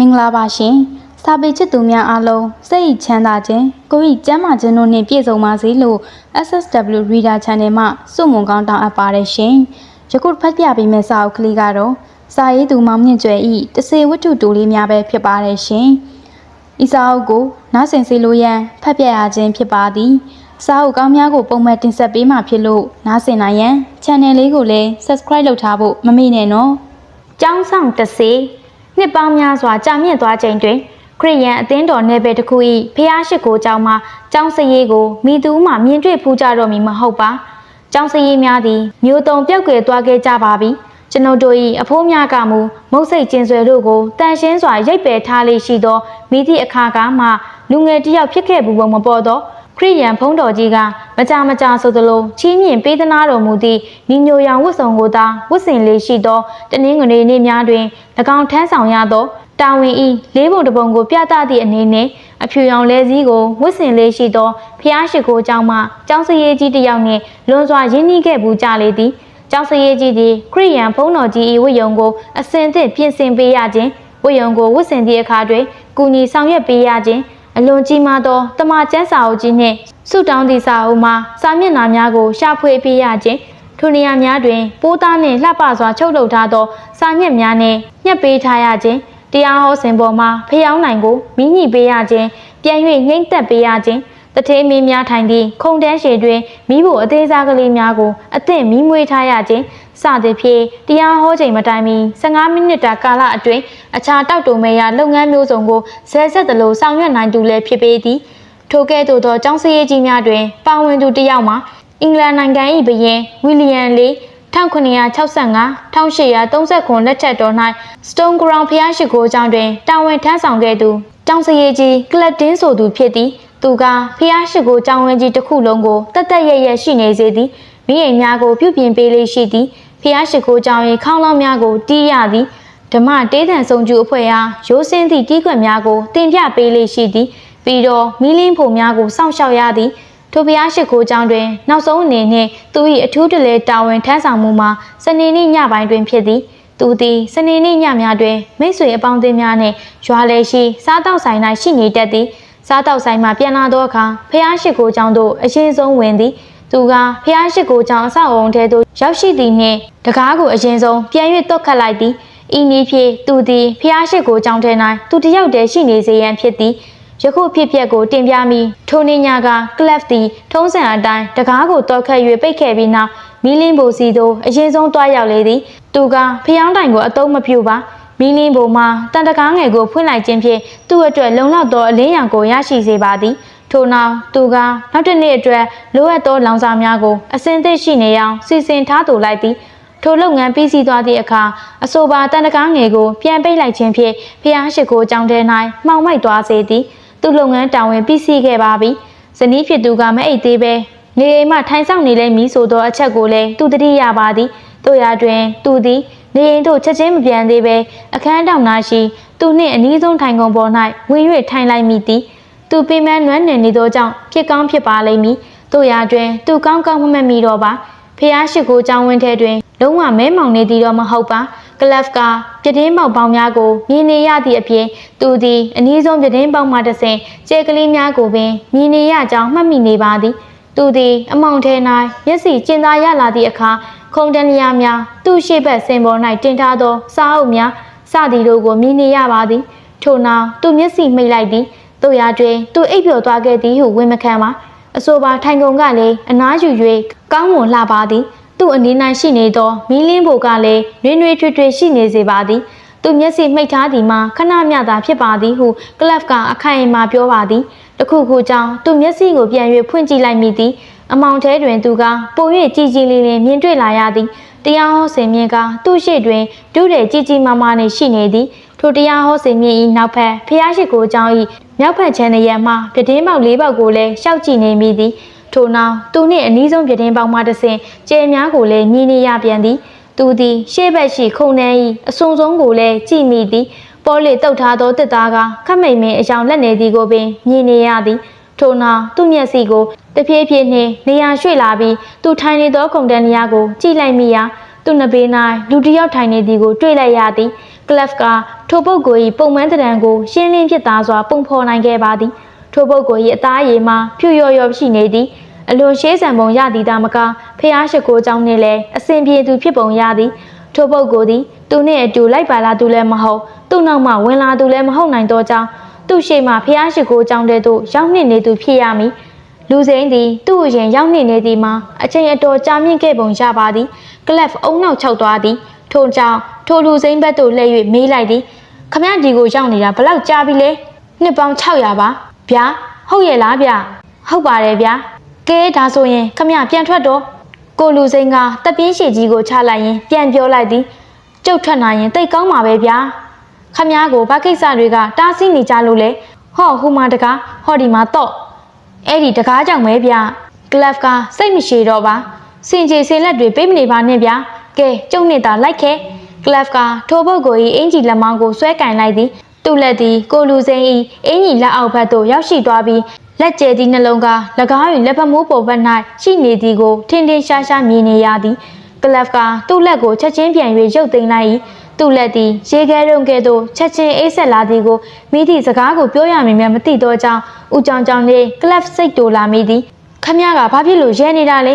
မင်္ဂလာပါရှင်စာပေချစ်သူများအားလုံးစိတ်ချမ်းသာခြင်းကိုယ်ဤကျမ်းမာခြင်းတို့နှင့်ပြည့်စုံပါစေလို့ SSW Reader Channel မှစုမုံကောင်းတောင်းအပ်ပါတယ်ရှင်ယခုဖတ်ပြပေးမယ့်စာအုပ်ကလေးကတော့စာရေးသူမောင်မြင့်ကျွယ်ဤတစေဝတ္ထုတူလေးများပဲဖြစ်ပါတယ်ရှင်ဤစာအုပ်ကိုနားဆင်စေလိုရန်ဖတ်ပြရခြင်းဖြစ်ပါသည်စာအုပ်ကောင်းများကိုပုံမှန်တင်ဆက်ပေးမှာဖြစ်လို့နားဆင်နိုင်ရန် channel လေးကိုလည်း subscribe လုပ်ထားဖို့မမေ့နဲ့နော်ကျောင်းဆောင်တစေနှစ်ပေါင်းများစွာကြာမြင့်သွားချိန်တွင်ခရစ်ယာန်အသင်းတော်နယ်ပယ်တစ်ခု၏ဖျားရှိခိုးကျောင်းမှာကျောင်းစရေးကိုမိသူမှမြင်တွေ့ဖူးကြတော့မည်မဟုတ်ပါကျောင်းစရေးများသည်မျိုးတုံပြောက်ကွယ်သွားခဲ့ကြပါပြီကျွန်ုပ်တို့၏အဖိုးများကမူမုတ်စိတ်ကျင်ဆွဲတို့ကိုတန်ရှင်းစွာရိပ်ပယ်ထားလေးရှိသောမိသည့်အခါကမှလူငယ်တစ်ယောက်ဖြစ်ခဲ့ဘူးပုံမပေါ်သောခရစ်ယာန်ဘုန်းတော်ကြီးကမကြာဆိုသလိုချီးမြှင့်ပေးသနာတော်မူသည့်ညီညိုရောင်ဝတ်စုံကိုသာဝတ်ဆင်လေးရှိသောတနင်္ဂနွေနေ့များတွင်၎င်းထမ်းဆောင်ရသောတာဝန်ဤလေးပုံတစ်ပုံကိုပြသသည့်အနေနဲ့အဖြူရောင်လဲစည်းကိုဝတ်ဆင်လေးရှိသောဖျားရှိခိုးကျောင်းမှကျောင်းစရေးကြီးတစ်ယောက်နှင့်လွန်စွာရင်းနှီးခဲ့ဘူးကြလေသည်ကျောင်းစရေးကြီးသည်ခရစ်ယာန်ဘုန်းတော်ကြီး၏ဝတ်ယုံကိုအစဉ်သင့်ပြင်ဆင်ပေးရခြင်းဝတ်ယုံကိုဝတ်ဆင်သည့်အခါတွင်ကူညီဆောင်ရွက်ပေးရခြင်းအလွန်ကြီးမားသောတမန်ကျမ်းစာအုပ်ကြီးနှင့်ဆုတောင်းသည့်စာအုပ်မှာစာမျက်နှာများကိုရှာဖွေပေးရခြင်းထိုနေရာများတွင်ပိုးသားနှင့်လှပစွာချုပ်လုပ်ထားသောစာညက်များနှင့်ညှက်ပေးထားရခြင်းတရားဟောစဉ်ပေါ်မှာဖျောင်းနိုင်ကိုမိညှိပေးရခြင်းပြန်၍ငိမ့်သက်ပေးရခြင်းတထေးမင်းများထိုင်သည့်ခုံတန်းရှည်တွင်မိဖို့အသေးစားကလေးများကိုအသင့်မီးမွေးထားရခြင်းစသည်ဖြင့်တရားဟောချိန်မတိုင်မီ15မိနစ်တာကာလအတွင်းအခြားတောက်တုံမဲ့ရလုပ်ငန်းမျိုးစုံကိုဇဲဆက်သလိုဆောင်ရွက်နိုင်သူလည်းဖြစ်ပေသည်ထိုကဲ့သို့သောကျောင်းစရေးကြီးများတွင်ပါဝင်သူတစ်ယောက်မှာအင်္ဂလန်နိုင်ငံ၏ဘုရင်ဝီလီယံလေး1965-1839လက်ထက်တော်၌ Stone Ground ဖျားရှိခိုးကျောင်းတွင်တာဝန်ထမ်းဆောင်ခဲ့သူကျောင်းစရေးကြီးကလပ်တင်းဆိုသူဖြစ်သည်သူကဖျားရှိခိုးကျောင်းဝင်းကြီးတစ်ခုလုံးကိုတတ်ရရှိနေစေသည်မိအိမ်များကိုပြုပြင်ပေးလေးရှိသည်ဖျားရှိခိုးကျောင်း၏ခေါင်းလောင်းများကိုတီးရသည်ဓမ္မတေးသံဆုံးကျူအဖွဲ့အားရိုးစင်းသည့်တီးခွက်များကိုတင်ပြပေးလေးရှိသည်ပြီးတော့မီးလင်းဖို့များကိုစောင့်ရှောက်ရသည်ထိုဖျားရှိခိုးကျောင်းတွင်နောက်ဆုံးအနေနဲ့သူ၏အထူးတလဲတာဝန်ထမ်းဆောင်မှုမှာစနေနေ့ညပိုင်းတွင်ဖြစ်သည်သူသည်စနေနေ့ညများတွင်မိတ်ဆွေအပေါင်းအသင်းများနှင့်ရွာလေရှိစားတောက်ဆိုင်၌ရှိနေတတ်သည်စားတောက်ဆိုင်မှပြန်လာသောအခါဖျားရှိခိုးကျောင်းသို့အရင်ဆုံးဝင်သည်သူကဖျားရှိခိုးကျောင်းအဆောက်အုံထဲသို့ရောက်ရှိသည်နှင့်တကားကိုအရင်ဆုံးပြန်၍တွက်ခတ်လိုက်သည်ဤနည်းဖြင့်သူသည်ဖျားရှိခိုးကျောင်းထဲ၌သူတစ်ယောက်တည်းရှိနေစေရန်ဖြစ်သည်ယခုဖြစ်ပျက်ကိုတင်ပြမိထိုနေ့ညကကလပ်သည်ထုံးစံအတိုင်းတကားကိုတွက်ခတ်၍ပိတ်ခဲ့ပြီးနောက်မီလင်းဘိုစီသို့အရင်ဆုံးတွားရောက်လေသည်သူကဖျောင်းတိုင်ကိုအသုံးမပြုပါမီလင်းဘိုမှာတန်တကားငယ်ကိုဖွင့်လိုက်ခြင်းဖြင့်သူ့အတွက်လုံလောက်သောအလင်းရောင်ကိုရရှိစေပါသည်ထို့နောက်သူကနောက်တစ်နေ့အတွက်လိုအပ်သောလောင်စာများကိုအစင်သစ်ရှိနေအောင်စီစဉ်ထားသို့လိုက်သည်ထိုလုပ်ငန်းပြီးစီးသွားသည့်အခါအဆိုပါတန်တကားငယ်ကိုပြန်ပိတ်လိုက်ခြင်းဖြင့်ဖျားရှိခိုးကျောင်းထဲ၌မှောင်မိုက်သွားစေသည်သူ့လုပ်ငန်းတာဝန်ပြီးစီးခဲ့ပါပြီဇနီးဖြစ်သူကမအိပ်သေးပဲနေအိမ်မှထိုင်ဆောင်နေလဲမည်ဆိုသောအချက်ကိုလည်းသူတတိရပါသည်တို့ရာတွင်သူသည်နေအိမ်သို့ချက်ချင်းမပြန်သေးပဲအခန်းတောင်နာရှိသူနှင့်အနီးဆုံးထိုင်ကုန်ပေါ်၌ဝင်၍ထိုင်လိုက်မိသည်သူပင်မနွမ်းနယ်နေသောကြောင့်ဖြစ်ကောင်းဖြစ်ပါလိမ့်မည်တို့ရာတွင်သူကောင်းကောင်းမမှတ်မိတော့ပါဖျားရှိခိုးကျောင်းဝင်းထဲတွင်လုံးဝမဲမောင်နေသည်တော့မဟုတ်ပါကလပ်ကပြတင်းပေါက်ပေါင်းများကိုမြင်နေရသည့်အပြင်သူသည်အနည်းဆုံးပြတင်းပေါက်မှတစ်ဆင့်ကျဲကလေးများကိုပင်မြင်နေရကြောင်းမှတ်မိနေပါသည်သူသည်အမောင်ထဲ၌မျက်စိကျင်သာရလာသည့်အခါခုံတန်းလျားများသူ့ရှေ့ဘက်စင်ပေါ်၌တင်ထားသောစာအုပ်များစသည်တို့ကိုမြင်နေရပါသည်ထို့နောက်သူမျက်စိမိတ်လိုက်သည်တို့ရာတွင်သူအိပ်ပျော်သွားခဲ့သည်ဟုဝန်မခံပါအဆိုပါထိုင်ကုန်ကလည်းအနားယူ၍ကောင်းမွန်လှပါသည်သူ့အနေ၌ရှိနေသောမီးလင်းဘိုကလည်းနှွေးနှွေးထွေးထွေးရှိနေစေပါသည်သူမျက်စိမှိတ်ထားသည်မှာခဏမျှသာဖြစ်ပါသည်ဟုကလပ်ကအခိုင်အမာပြောပါသည်တခုခုကြောင့်သူမျက်စိကိုပြန်၍ဖွင့်ကြည့်လိုက်မိသည်အမောင်ထဲတွင်သူကပို၍ကြည်ကြည်လင်လင်မြင်တွေ့လာရသည်တရားဟောစဉ်မြင့်ကသူ့ရှေ့တွင်ဒုတဲ့ကြည်ကြည်မာမာနှင့်ရှိနေသည်ထိုတရားဟောစဉ်မြင့်၏နောက်ဖက်ဖျားရှိခိုးကျောင်း၏မြောက်ဖက်ခြမ်းရံမှပြတင်းပေါက်၄ပေါက်ကိုလည်းရှောက်ကြည့်နေမိသည်ထို့နောက်သူနှင့်အနီးဆုံးပြတင်းပေါက်မှတစ်ဆင့်ကျဲများကိုလည်းမြင်နေရပြန်သည်သူသည်ရှေ့ဘက်ရှိခုံနှန်း၏အစုံဆုံးကိုလည်းကြည့်မိသည်ပေါ်လေတုတ်ထားသောတစ်သားကခက်မိန်မင်းအယောင်လက်နေသည်ကိုပင်မြင်နေရသည်ထို့နောက်သူ့မျက်စိကိုတဖြည်းဖြည်းနှင့်နေရာရွှေ့လာပြီးသူထိုင်နေသောခုံတန်းနေရာကိုကြည့်လိုက်မိရာသူ့နဘေး၌လူတစ်ယောက်ထိုင်နေသည်ကိုတွေ့လိုက်ရသည်က ကလပ်ကထိုပုဂ္ဂိုလ်၏ပုံမှန်တံကိုရှင်းလင်းဖြစ်သားစွာပုံဖော်နိုင်ခဲ့ပါသည်ထိုပုဂ္ဂိုလ်၏အသားရည်မှာဖြူရော်ရော်ရှိနေသည်အလွန်ရှေးဆန်ပုံရသည်သာမကဖျားရှိခိုးကြောင်းနှင့်လည်းအစဉ်ပြေသူဖြစ်ပုံရသည်ထိုပုဂ္ဂိုလ်သည်သူနှင့်အတူလိုက်ပါလာသူလည်းမဟုတ်သူ့နောက်မှဝင်လာသူလည်းမဟုတ်နိုင်သောကြောင့်သူ့ရှေ့မှဖျားရှိခိုးကြောင်းတဲ့သို့ရောက်နှင့်နေသူဖြစ်ရမည်လူစိမ်းသည်သူ့အရင်ရောက်နှင့်နေသည်မှာအချိန်အတော်ကြာမြင့်ခဲ့ပုံရပါသည်ကလပ်အုံနောက်ခြောက်သွားသည်ထို့ကြောင့်ထိုလူစိမ်းဘက်သို့လှည့်၍မေးလိုက်သည်ခမရဒီကိုရောက်နေတာဘလောက်ကြာပြီလဲနှစ်ပေါင်း600ပါဗျာဟုတ်ရဲ့လားဗျဟုတ်ပါတယ်ဗျာကဲဒါဆိုရင်ခမရပြန်ထွက်တော့ကိုလူစိမ်းကတပြင်းရှည်ကြီးကိုချလိုက်ရင်ပြန်ပြောလိုက်သည်ကျုပ်ထွက်နိုင်ရင်တိတ်ကောင်းမှာပဲဗျာခမရကိုဘာကိစ္စတွေကတားဆီးနေကြလို့လဲဟောဟိုမှာတကားဟောဒီမှာတော့အဲ့ဒီတကားကြောင့်ပဲဗျကလပ်ကစိတ်မရှိတော့ပါစင်ကြေစင်လက်တွေပေးမနေပါနဲ့ဗျာကဲကျုံနေတာလိုက်ခဲကလပ်ကထိုပုဂ္ဂိုလ်၏အင်ကြီးလက်မောင်းကိုဆွဲကင်လိုက်သည်သူ့လက်သည်ကိုလူစိမ်း၏အင်ကြီးလက်အောက်ဘက်သို့ရောက်ရှိသွားပြီးလက်ကျဲသည့်နှလုံးက၎င်း၏လက်ဖမိုးပေါ်ဘက်၌ရှိနေသည်ကိုထင်ထင်ရှားရှားမြင်နေရသည်ကလပ်ကသူ့လက်ကိုချက်ချင်းပြန်၍ရုပ်သိမ်းလိုက်၏သူ့လက်သည်ရေခဲတုံကဲ့သို့ချက်ချင်းအေးဆက်လာသည်ကိုမိသည့်စကားကိုပြောရမည်မသိသောကြောင့်ဦးကြောင်ကြောင်နှင့်ကလပ်စိတ်တိုလာမိသည်ခမရကဘာဖြစ်လို့ရဲနေတာလ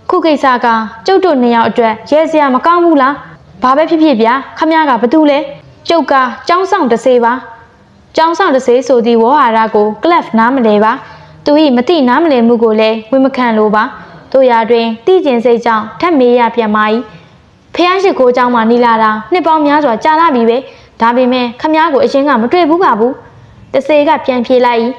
ဲခုကိစ္စကကျုပ်တို့နှစ်ယောက်အတွက်ရဲစရာမကောင်းဘူးလားဘာပဲဖြစ်ဖြစ်ဗျာခမရကဘာတူလဲကျုပ်ကကျောင်းဆောင်တစ်စေးပါကျောင်းဆောင်တစ်စေးဆိုသည့်ဝေါ်ဟာရကိုကလပ်နားမလဲပါသူ၏မတိနားမလဲမှုကိုလည်းဝန်မခံလိုပါတို့ရာတွင်တိကျင်စိတ်ကြောင့်ထက်မေးရပြန်ပါ၏ဖះရှိခိုးเจ้าမှနီလာတာနှစ်ပေါင်းများစွာကြာလာပြီပဲဒါပေမဲ့ခမည်းကိုအရင်ကမတွေ့ဘူးပါဘူးတစေကပြန်ပြေးလိုက်၏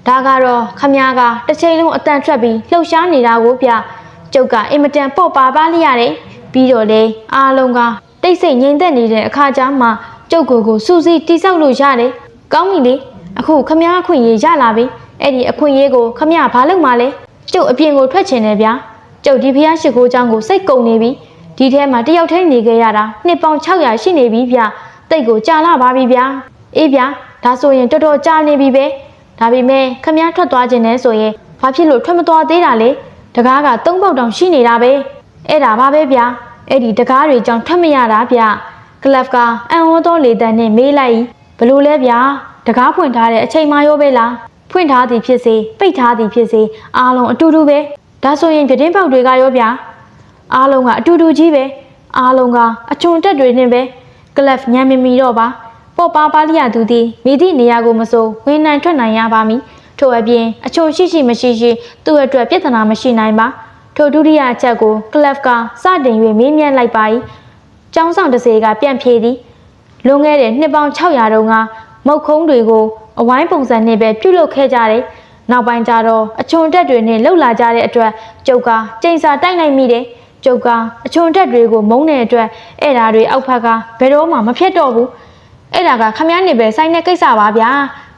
ဒါကတော့ခမည်းကတစ်ချိန်လုံးအတန်ထွက်ပြီးလှုပ်ရှားနေတာကိုပြကျုပ်ကအင်မတန်ပေါ့ပါပါလိုက်ရတယ်ပြီးတော့လေအားလုံးကတိတ်ဆိတ်ငြိမ်သက်နေတဲ့အခါကျမှကျုပ်ကိုစူးစီးတိဆောက်လို့ရတယ်ကောင်းပြီလေအခုခမည်းအခွင့်အရေးရလာပြီအဲ့ဒီအခွင့်အရေးကိုခမည်းဘာလုပ်မှလဲကျုပ်အပြင်ကိုထွက်ချင်တယ်ဗျာကျုပ်ဒီဖះရှိခိုးเจ้าကိုစိတ်ကုန်နေပြီဒီထဲမှာတယောက်တည်းနေခဲ့ရတာနှစ်ပေါင်း600ရှိနေပြီဗျတိတ်ကိုကြာလာပါပြီဗျာအေးဗျာဒါဆိုရင်တော်တော်ကြာနေပြီပဲဒါပေမဲ့ခမည်းထွက်သွားခြင်းနဲ့ဆိုရင်ဘာဖြစ်လို့ထွက်မသွားသေးတာလဲတကားက3ပေါက်တောင်ရှိနေတာပဲအဲ့ဒါပါပဲဗျာအဲ့ဒီတကားတွေကြောင့်ထွက်မရတာဗျကလပ်ကအံ့ဩသောလေတံနဲ့မေးလိုက်ဘလို့လဲဗျာတကားဖွင့်ထားတဲ့အချိန်မှရောပဲလားဖွင့်ထားသည်ဖြစ်စေပိတ်ထားသည်ဖြစ်စေအားလုံးအတူတူပဲဒါဆိုရင်ပြတင်းပေါက်တွေကရောဗျာအားလုံးကအတူတူကြီးပဲအားလုံးကအချွန်တက်တွေနဲ့ပဲကလပ်ညံမမီတော့ပါပေါ့ပါပါလျာသူသည်မိသည့်နေရာကိုမစိုးဝင်နိုင်ထွက်နိုင်ရပါမည်ထို့အပြင်အချွန်ရှိမရှိသူ့အတွက်ပြဿနာမရှိနိုင်ပါထိုဒုတိယအချက်ကိုကလပ်ကစတင်၍မေးမြန်းလိုက်ပါ၏ကျောင်းဆောင်တစ်စေကပြန်ဖြေသည်လွန်ခဲ့တဲ့နှစ်ပေါင်း600တုန်းကမုတ်ခုံးတွေကိုအဝိုင်းပုံစံနဲ့ပဲပြုလုပ်ခဲ့ကြတယ်နောက်ပိုင်းကျတော့အချွန်တက်တွေနဲ့လှုပ်လာကြတဲ့အတွက်ကျုပ်ကကျိန်စာတိုက်နိုင်မိတယ်ကျုပ်ကအချွန်တက်တွေကိုမုန်းတဲ့အတွက်အဲ့ဓာတွေအောက်ဖက်ကဘယ်တော့မှမဖြစ်တော့ဘူးအဲ့ဒါကခမည်းနေပဲဆိုင်တဲ့ကိစ္စပါဗျာ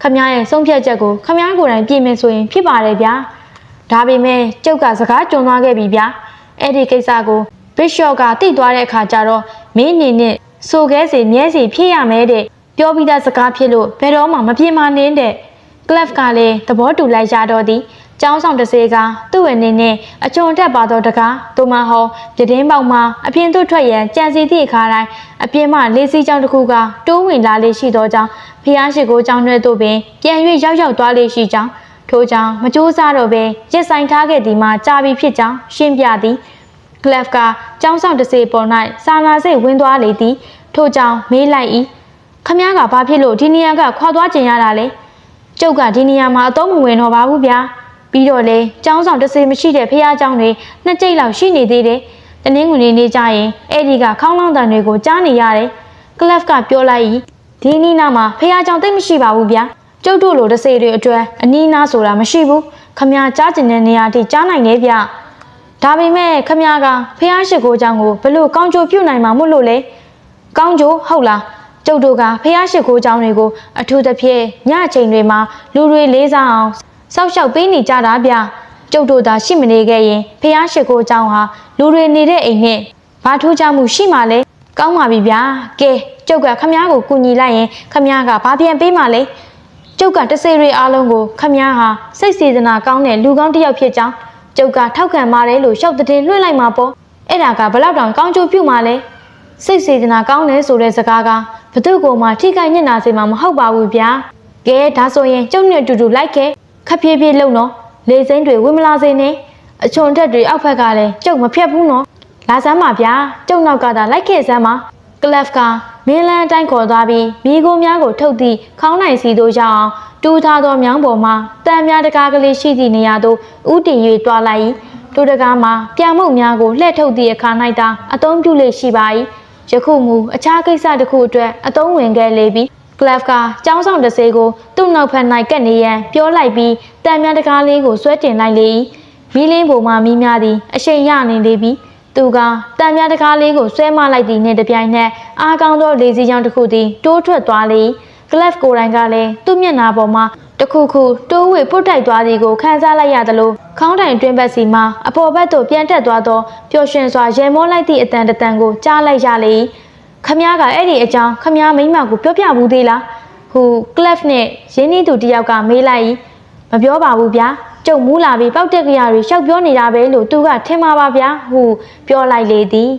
ခမည်းရဲ့ဆုံးဖြတ်ချက်ကိုခမည်းကိုယ်တိုင်ပြင်မယ်ဆိုရင်ဖြစ်ပါတယ်ဗျာဒါပေမဲ့ကျုပ်ကစကားကြုံသွားခဲ့ပြီဗျာအဲ့ဒီကိစ္စကိုဘစ်ရှော့ကတိတ်သွားတဲ့အခါကျတော့မင်းအနေနဲ့ဆိုခဲစီမြဲစီဖြစ်ရမယ်တဲ့ပြောပြီးသားစကားဖြစ်လို့ဘယ်တော့မှမပြေမနှင်းတဲ့ကလပ်ကလည်းသဘောတူလိုက်ကြတော့သည်ကျောင်းဆောင်တစ်စေကသူ့အနေနဲ့အချွန်တက်ပါတော့တကားသူမဟောပြတင်းပေါက်မှာအပြင်သို့ထွက်ရန်ကြံစီသည့်အခါတိုင်းအပြင်မှလေးစီးကျောင်းတစ်ခုကတိုးဝင်လာလေးရှိသောကြောင့်ဖះရှိခိုးကျောင်းတွေသို့ပင်ပြန်၍ရောက်သွားလေးရှိကြောင်းထို့ကြောင့်မကြိုးစားတော့ပဲရစ်ဆိုင်ထားခဲ့သည်မှာကြာပြီဖြစ်ကြောင်းရှင်းပြသည်ကလပ်ကကျောင်းဆောင်တစ်စေပေါ်၌စာနာစိတ်ဝင်သွားလေသည်ထို့ကြောင့်မေးလိုက်၏ခမည်းကဘာဖြစ်လို့ဒီနေရာကခွာသွားကျင်ရတာလဲကျုပ်ကဒီနေရာမှာအတော့မဝင်တော့ပါဘူးဗျာပြီးတော့လေကျောင်းဆောင်တစ်စေမရှိတဲ့ဖះကျောင်းတွေ2ကြိမ်လောက်ရှိနေသေးတယ်တနင်္ဂနွေနေ့ကျရင်အဲ့ဒီကခေါင်းလောင်းတန်တွေကိုကြားနေရတယ်ကလပ်ကပြောလိုက်၏ဒီနီးနားမှာဖះကျောင်းတိတ်မရှိပါဘူးဗျာကျုပ်တို့လိုတစ်စေတွေအတွက်အနီးနားဆိုတာမရှိဘူးခမည်းကြားကျင်တဲ့နေရာထိကြားနိုင်တယ်ဗျဒါပေမဲ့ခမည်းကဖះရှိခိုးကျောင်းကိုဘလို့ကောင်းချိုပြုတ်နိုင်မှာမို့လို့လေကောင်းချိုဟုတ်လားကျုပ်တို့ကဖះရှိခိုးကျောင်းတွေကိုအထူးသဖြင့်ညအချိန်တွေမှာလူတွေလေးစားအောင်စောက်ရှောက်ပေးနေကြတာဗျကျုပ်တို့သာရှိမနေခဲ့ရင်ဖះရှိခိုးကျောင်းဟာလူတွေနေတဲ့အိမ်နဲ့ဘာထူးခြားမှုရှိမှလဲကောင်းပါပြီဗျာကဲကျုပ်ကခမည်းကိုကူညီလိုက်ရင်ခမည်းကဘာပြန်ပေးမှလဲကျုပ်ကတစေတွေအားလုံးကိုခမည်းဟာစိတ်စေတနာကောင်းတဲ့လူကောင်းတစ်ယောက်ဖြစ်ကြောင်းကျုပ်ကထောက်ခံပါတယ်လို့ရှောက်တဲ့လွှင့်လိုက်မှာပေါ့အဲ့ဒါကဘလောက်တောင်ကောင်းကျိုးပြုမှလဲ စိတ်စေတနာကောင်းတယ်ဆိုတဲ့စကားကဘသူ့ကိုမှထိခိုက်ညစ်နာစေမှာမဟုတ်ပါဘူးဗျာကဲဒါဆိုရင်ကျုပ်နဲ့အတူတူလိုက်ခဲ့ခပ်ပြေးပြေးလုံနော်လေစိမ့်တွေဝင်မလာစေနဲ့အချွန်ထက်တွေအောက်ဖက်ကလည်းကျုပ်မဖြတ်ဘူးနော်လာစမ်းပါဗျာကျုပ်နောက်ကသာလိုက်ခဲ့စမ်းပါကလပ်ကမင်းလန်းအတိုင်းခေါ်သွားပြီးမိခိုးများကိုထုတ်သည့်ခေါင်းနိုင်စီတို့ရောက်အောင်တူထားသောမြောင်းပေါ်မှာတန်များတကားကလေးရှိသည့်နေရာသို့ဥတည်၍တွားလိုက်တူတကားမှာပြာမုတ်များကိုလှည့်ထုတ်သည့်အခါ၌သာအသုံးပြုလေရှိပါ၏ယခုမူအခြားကိစ္စတစ်ခုအတွက်အသုံးဝင်ခဲ့လေပြီကလပ်ကကျောင်းဆောင်တစ်စေးကိုသူ့နောက်ဖက်၌ကပ်နေရန်ပြောလိုက်ပြီးတန်များတကားလေးကိုဆွဲတင်လိုက်လေ၏မီးလင်းပေါ်မှမီးများသည်အရှိန်ရနေလေပြီသူကတန်များတကားလေးကိုဆွဲမလိုက်သည်နှင့်တပြိုင်နက်အားကောင်းသောလေစီးကြောင်းတစ်ခုသည်တိုးထွက်သွားလေကလပ်ကိုယ်တိုင်ကလည်းသူ့မျက်နှာပေါ်မှာတခုခုတိုးဝေပုတ်တိုက်သွားသည်ကိုခံစားလိုက်ရသလိုခေါင်းတိုင်တွင်းဘက်စီမှာအပေါ်ဘက်သို့ပြန်တက်သွားသောပျော်ရွှင်စွာရေမောလိုက်သည့်အတန်တန်ကိုကြားလိုက်ရလေခမည်းကအဲ့ဒီအကြောင်းခမည်းမိမကိုပြောပြဘူးသေးလားဟူကလပ်နဲ့ရင်းနှီးသူတယောက်ကမေးလိုက်မပြောပါဘူးဗျာကျုပ်မူးလာပြီးပောက်တက်ကရတွေရှောက်ပြောနေတာပဲလို့သူကထင်မှာပါဗျာဟုပြောလိုက်လေသည်